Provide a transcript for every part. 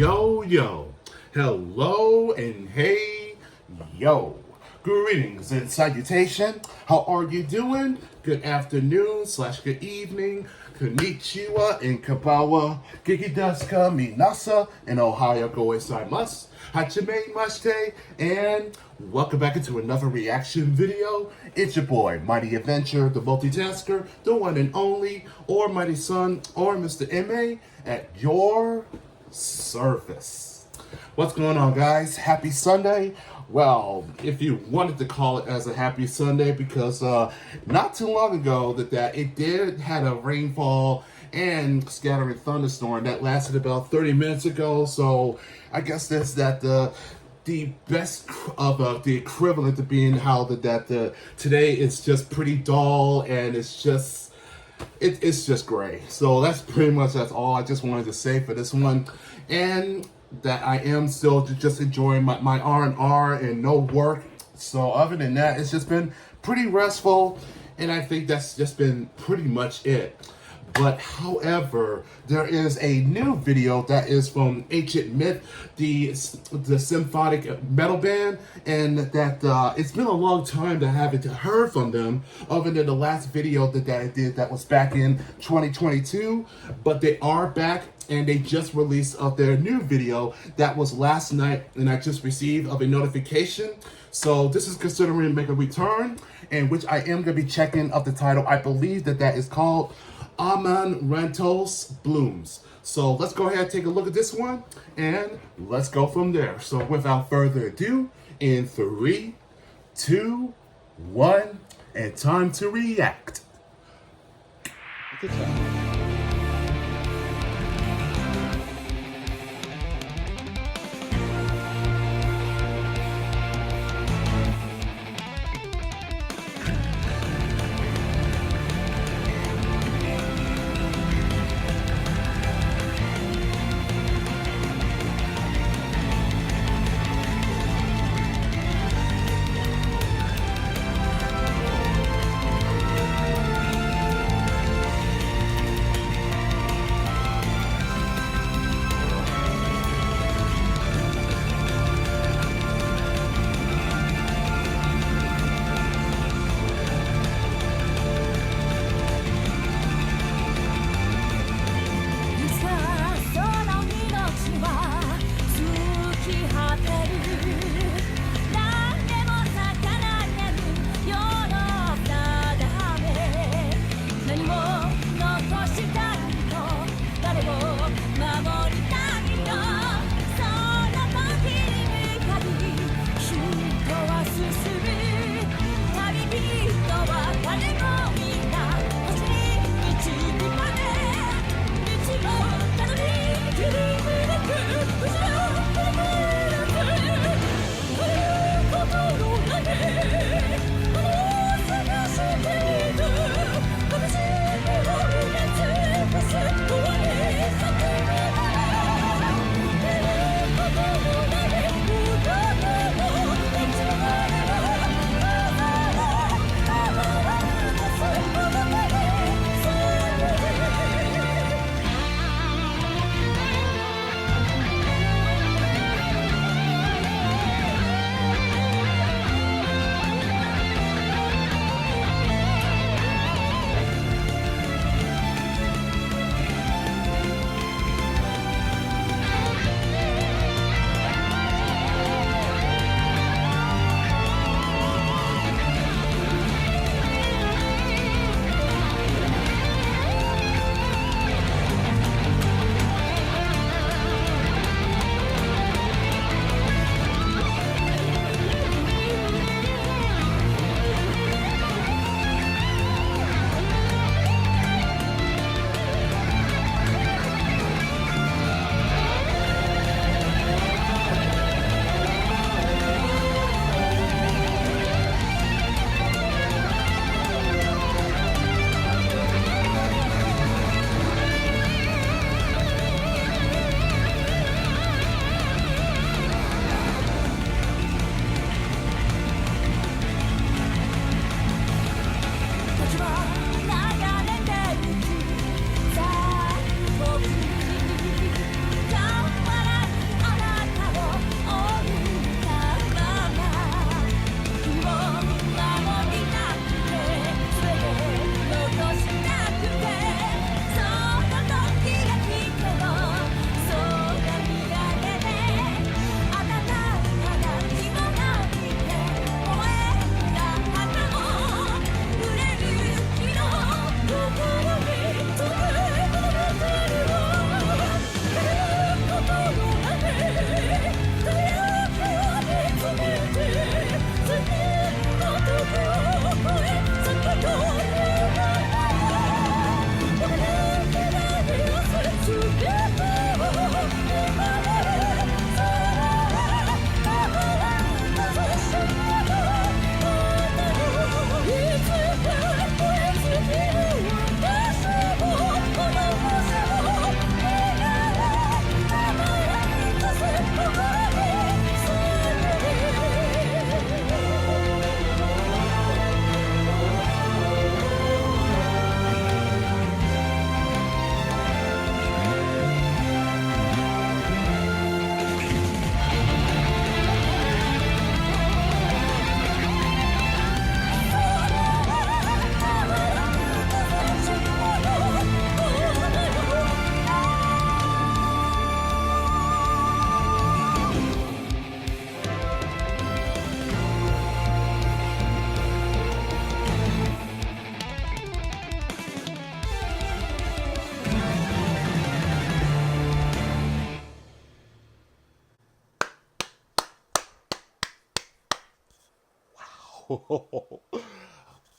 Yo, hello and hey, yo. Greetings and salutation. How are you doing? Good afternoon / good evening. Konnichiwa in Kabawa. Gigideska Minasa in Ohio Goesaimasu. Hachime Mashite. And welcome back into another reaction video. It's your boy, Mighty Adventure, the multitasker, the one and only, or Mighty Son, or Mr. MA at your service. What's going on, guys? Happy Sunday. Well, if you wanted to call it as a happy Sunday, because not too long ago that it did had a rainfall and scattering thunderstorm that lasted about 30 minutes ago. So I guess that's the best of the equivalent to being how today it's just pretty dull and it's just gray. So that's all I just wanted to say for this one. And that I am still just enjoying my R&R and no work. So other than that, it's just been pretty restful, and I think that's just been pretty much it. But however, there is a new video that is from Ancient Myth, the symphonic metal band, and that it's been a long time that I haven't heard from them, other than the last video that I did that was back in 2022. But they are back, and they just released their new video that was last night, and I just received a notification. So this is considering to make a return, and which I am going to be checking of the title. I believe that is called Amanrantos Blooms. So let's go ahead and take a look at this one, and let's go from there. So without further ado, in 3, 2, 1, and time to react. Look at that.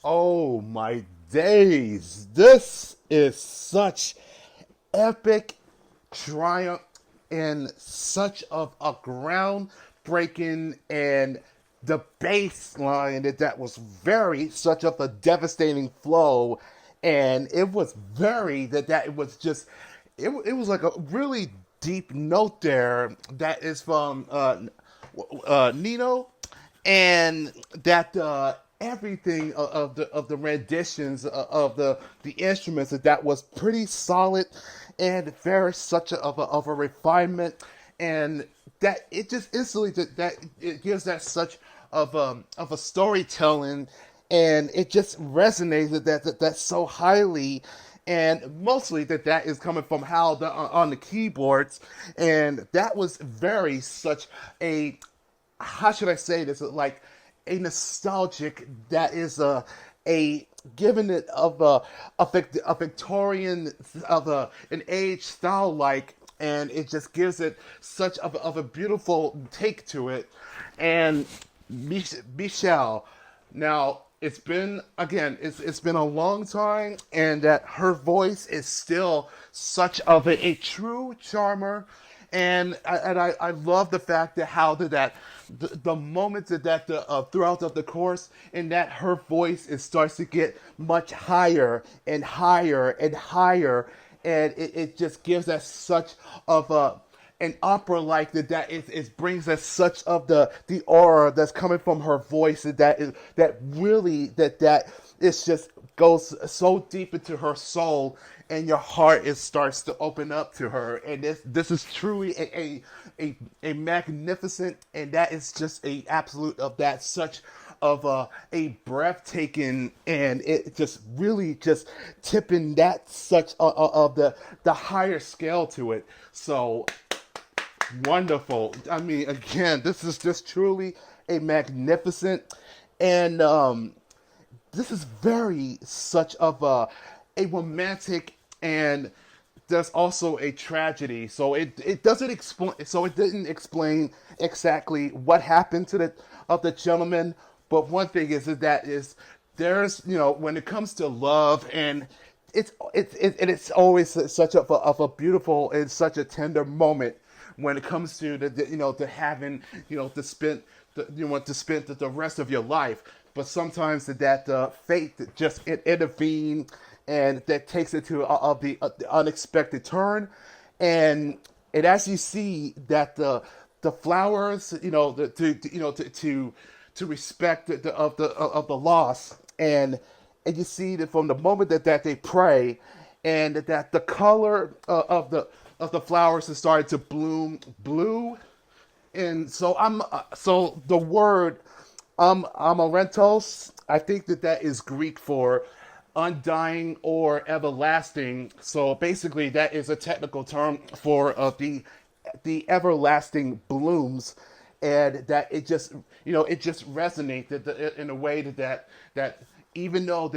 Oh my days. This is such epic triumph and such of a groundbreaking and the bass line that was very such of a devastating flow, and it was very that it was just it was like a really deep note there that is from Nino, and that everything of the renditions of the instruments that was pretty solid and very such of a refinement, and that it just instantly that it gives that such of a storytelling, and it just resonates that so highly, and mostly that is coming from Hal on the keyboards, and that was very such a, how should I say this, like a nostalgic, that is a giving it of a Victorian of an age style like, and it just gives it such of a beautiful take to it. And Michelle, now it's been again it's been a long time, and that her voice is still such of a true charmer, and I love the fact that how that the moments that the throughout of the course, and that her voice it starts to get much higher and higher and higher, and it just gives us such of a an opera like that it brings us such of the aura that's coming from her voice, that really that it's just goes so deep into her soul, and your heart is starts to open up to her, and this is truly a magnificent, and that is just a absolute of that such of a breathtaking, and it just really just tipping that such of the higher scale to it. So wonderful. I mean, again, this is just truly a magnificent, and this is very such of a romantic, and there's also a tragedy. So it doesn't explain. So it didn't explain exactly what happened to the gentleman. But one thing is there's, when it comes to love, and it's always such of a beautiful and such a tender moment when it comes to to having, to spend to spend the rest of your life. But sometimes that fate just intervene, and that takes it to the unexpected turn, and as you see that the flowers, to respect of the loss, and you see that from the moment that they pray, and that the color of the flowers is starting to bloom blue, and so the word Amanrantos, I think that is Greek for undying or everlasting. So basically, that is a technical term for the everlasting blooms, and that it just resonates in a way that even though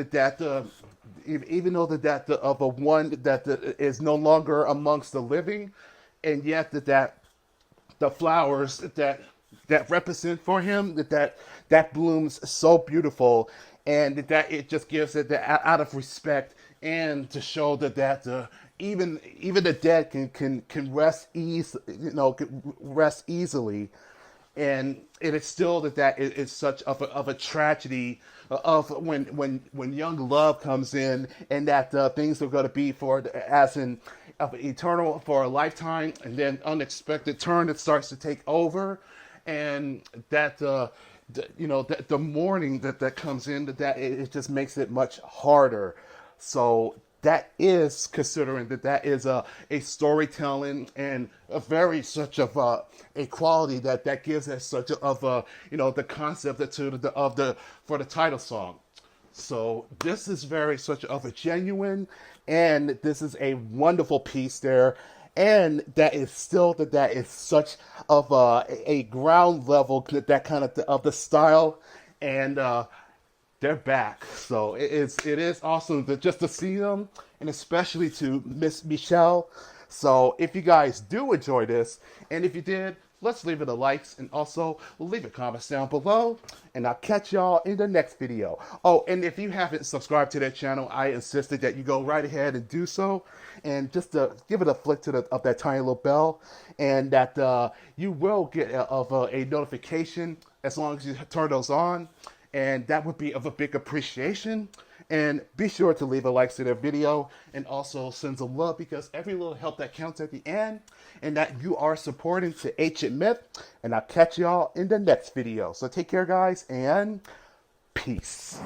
even though that the of a one is no longer amongst the living, and yet that the flowers that represent for him that blooms so beautiful, and that it just gives it out of respect, and to show that even the dead can rest can rest easily, and it is still that is such of a tragedy of when young love comes in, and that things are going to be for as in of eternal for a lifetime, and then unexpected turn that starts to take over, and that that the mourning that comes in, that it just makes it much harder. So that is considering that is a storytelling, and a very such of a quality that gives us such of the concept of the for the title song. So this is very such of a genuine, and this is a wonderful piece there, and that is still that is such of a ground level, that kind of the style, and they're back. So it is awesome just to see them, and especially to Miss Michelle. So if you guys do enjoy this, and if you did, let's leave it a likes and also leave a comments down below. And I'll catch y'all in the next video. Oh, and if you haven't subscribed to that channel, I insisted that you go right ahead and do so. And just give it a flick to of that tiny little bell, and that you will get a notification as long as you turn those on. And that would be of a big appreciation. And be sure to leave a like to their video and also send some love, because every little help that counts at the end, and that you are supporting to Ancient Myth. And I'll catch y'all in the next video. So take care, guys, and peace.